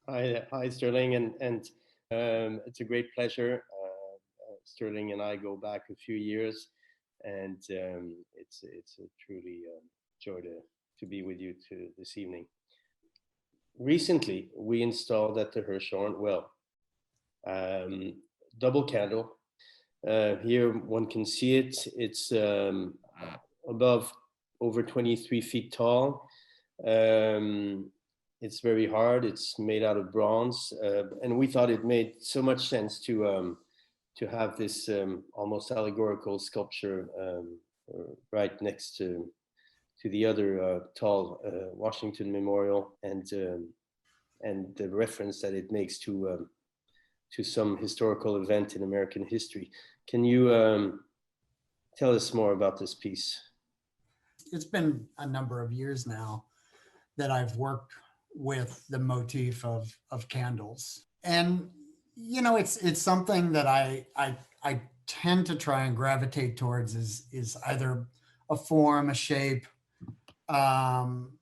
Hi, Sterling, and it's a great pleasure. Sterling and I go back a few years, and it's a truly joy to be with you this evening. Recently, we installed at the Hirshhorn, well, um, double candle. Here one can see it. It's above over 23 feet tall. Um, it's very hard. It's made out of bronze, and we thought it made so much sense to have this almost allegorical sculpture right next to the other tall Washington Memorial, and the reference that it makes to some historical event in American history. Can you tell us more about this piece? It's been a number of years now that I've worked with the motif of candles. And it's something that I tend to try and gravitate towards is either a form, a shape, um,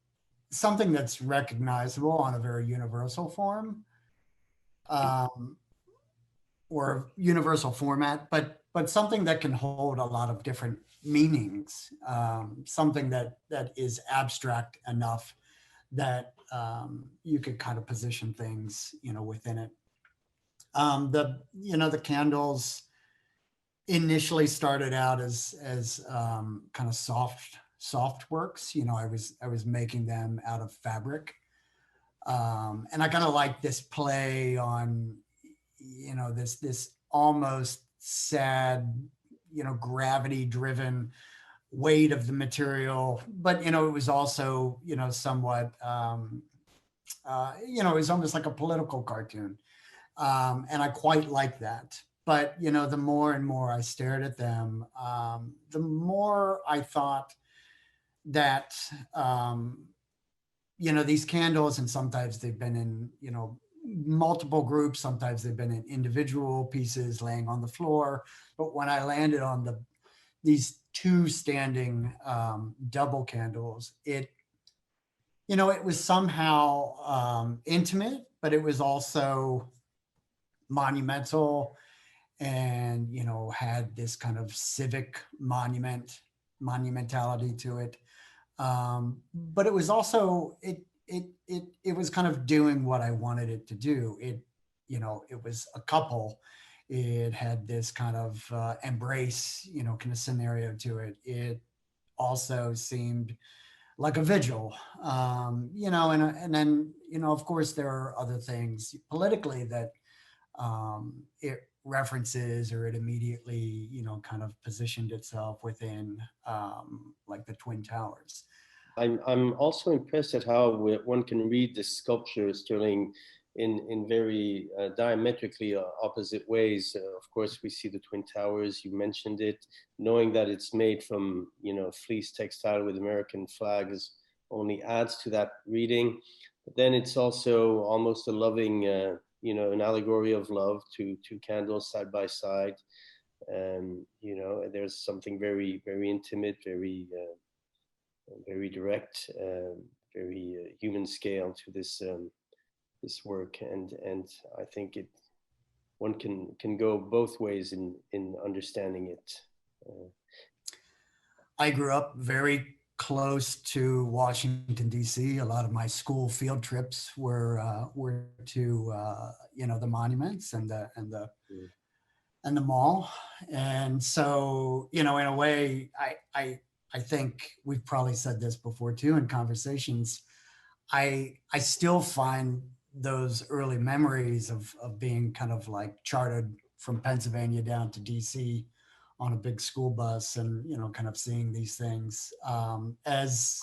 something that's recognizable on a very universal form, um, or universal format, but something that can hold a lot of different meanings, something that is abstract enough that you could kind of position things, within it. The candles initially started out as kind of soft works. I was making them out of fabric, and I kind of like this play on this almost sad, gravity driven weight of the material, but it was also somewhat it was almost like a political cartoon, and I quite like that. But the more and more I stared at them, the more I thought that these candles, and sometimes they've been in multiple groups, sometimes they've been in individual pieces laying on the floor. But when I landed on these two standing double candles, it was somehow intimate, but it was also monumental, and had this kind of civic monumentality to it. But it was also it was kind of doing what I wanted it to do. It was a couple. It had this kind of embrace, kind of scenario to it. It also seemed like a vigil, and then of course there are other things politically that it references, or it immediately kind of positioned itself within, like the Twin Towers. I'm also impressed at how one can read the sculpture, Sterling, in very diametrically opposite ways. Of course, we see the Twin Towers. You mentioned it, knowing that it's made from fleece textile with American flags only adds to that reading. But then it's also almost a loving, an allegory of love to two candles side by side. There's something very, very intimate, very direct, very human scale to this work, and I think one can go both ways in understanding it. Uh, I grew up very close to Washington D.C. A lot of my school field trips were to the monuments and the mall. And so, in a way, I think we've probably said this before too in conversations. I still find those early memories of being kind of like chartered from Pennsylvania down to DC on a big school bus, and kind of seeing these things, as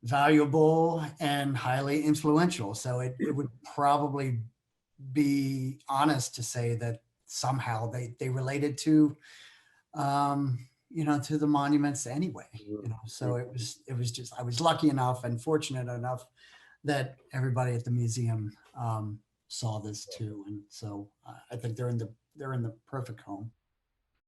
valuable and highly influential. So it would probably be honest to say that somehow they related to the monuments anyway. So it was just, I was lucky enough and fortunate enough that everybody at the museum saw this too, and so I think they're in the perfect home.